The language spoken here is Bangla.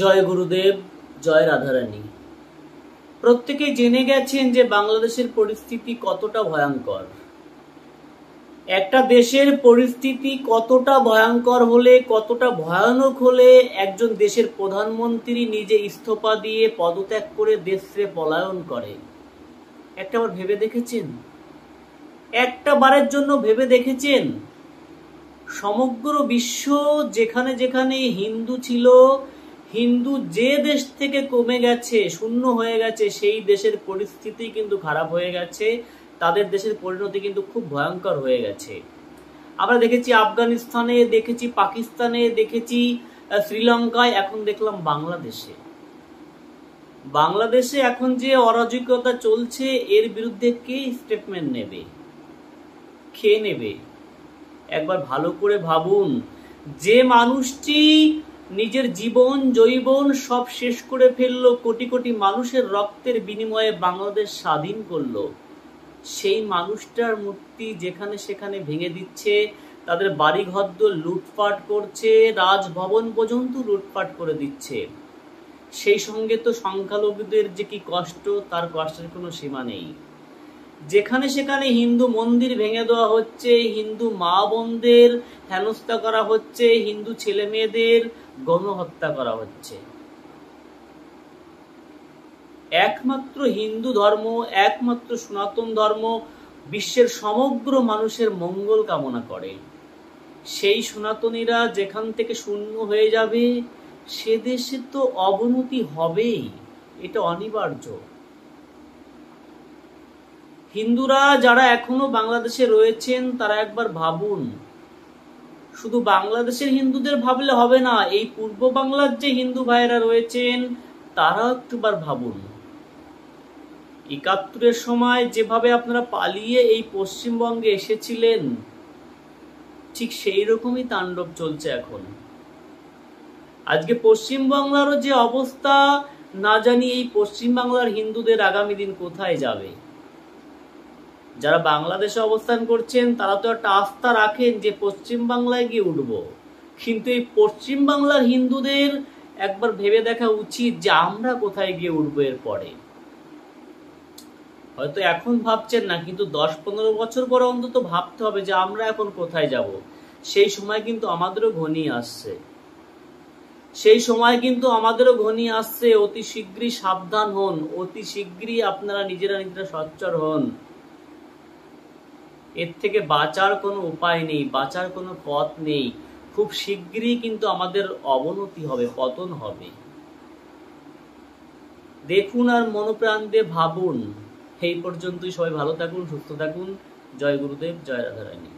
জয় গুরুদেব, জয় রাধারানী। প্রত্যেকেই জেনে গেছেন যে বাংলাদেশের পরিস্থিতি কতটা ভয়ঙ্কর। একটা দেশের পরিস্থিতি কতটা ভয়ঙ্কর হলে, কতটা ভয়ানক হলে একজন দেশের প্রধানমন্ত্রী নিজে ইস্তফা দিয়ে পদত্যাগ করে দেশ ছেড়ে পলায়ন করে। একটাবার ভেবে দেখেছেন? একটা বারের জন্য ভেবে দেখেছেন? সমগ্র বিশ্ব যেখানে যেখানে হিন্দু ছিল, হিন্দু যে দেশ থেকে কমে গেছে, শূন্য হয়ে গেছে, সেই দেশের পরিস্থিতি কিন্তু খারাপ হয়ে গেছে। তাদের দেশের পরিণতি কিন্তু খুব ভয়ঙ্কর হয়ে গেছে। আমরা দেখেছি আফগানিস্তানে, দেখেছি পাকিস্তানে, দেখেছি শ্রীলঙ্কায়, এখন দেখলাম বাংলাদেশে। বাংলাদেশে এখন যে অরাজকতা চলছে, এর বিরুদ্ধে কে স্টেটমেন্ট নেবে, কে নেবে? একবার ভালো করে ভাবুন। যে মানুষটি নিজের জীবন যৌবন সব শেষ করে ফেললো, কোটি কোটি মানুষের রক্তের বিনিময়ে বাংলাদেশ স্বাধীন করলো, সেই মানুষটার মূর্তি যেখানে সেখানে ভেঙে দিচ্ছে, তাদের বাড়িঘর লুটপাট করছে, রাজভবন পর্যন্ত লুটপাট করে দিচ্ছে। সেই সঙ্গে তো সংখ্যালঘুদের যে কি কষ্ট, তার কষ্টের কোনো সীমা নেই। যেখানে সেখানে হিন্দু মন্দির ভেঙে দেওয়া হচ্ছে, হিন্দু মা বোনদের হেনস্থা করা হচ্ছে, হিন্দু ছেলে মেয়েদের গণহত্যা করা হচ্ছে। একমাত্র হিন্দু ধর্ম, একমাত্র সনাতন ধর্ম বিশ্বের সমগ্র মানুষের মঙ্গল কামনা করে। সেই সনাতনীরা যেখান থেকে শূন্য হয়ে যাবে, সে দেশে তো অবনতি হবেই, এটা অনিবার্য। হিন্দুরা যারা এখনো বাংলাদেশে রয়েছেন, তারা একবার ভাবুন। শুধু বাংলাদেশের হিন্দুদের ভাবলে হবে না, এই পূর্ব বাংলার যে হিন্দু ভাইরা রয়েছেন, তারাও একটুবার ভাবুন। ৭১-এর সময় যেভাবে আপনারা পালিয়ে এই পশ্চিমবঙ্গে এসেছিলেন, ঠিক সেই রকমই তাণ্ডব চলছে এখন। আজকে পশ্চিমবাংলারও যে অবস্থা, না জানি এই পশ্চিমবাংলার হিন্দুদের আগামী দিন কোথায় যাবে। যারা বাংলাদেশে অবস্থান করছেন, তারা তো একটা আস্থা রাখেন যে পশ্চিম বাংলায় গিয়ে উঠব, কিন্তু এই পশ্চিম বাংলার হিন্দুদের একবার ভেবে দেখা উচিত যে আমরা কোথায় গিয়ে উঠবো এরপরে। হয়তো এখন ভাবছেন না, কিন্তু ১০-১৫ বছর পরে অন্তত ভাবতে হবে যে আমরা এখন কোথায় যাব। সেই সময় কিন্তু আমাদেরও ঘনিয়ে আসছে, সেই সময় কিন্তু আমাদেরও ঘনিয়ে আসছে। অতি শীঘ্রই সাবধান হন, অতি শীঘ্রই আপনারা নিজেরা সচ্চর হন। এর থেকে বাঁচার কোনো উপায় নেই, বাঁচার কোনো পথ নেই। খুব শীঘ্রই কিন্তু আমাদের অবনতি হবে, পতন হবে। দেখুন আর মনোপ্রাণ দিয়ে ভাবুন। এই পর্যন্তই। সবাই ভালো থাকুন, সুস্থ থাকুন। জয় গুরুদেব, জয় রাধারানী।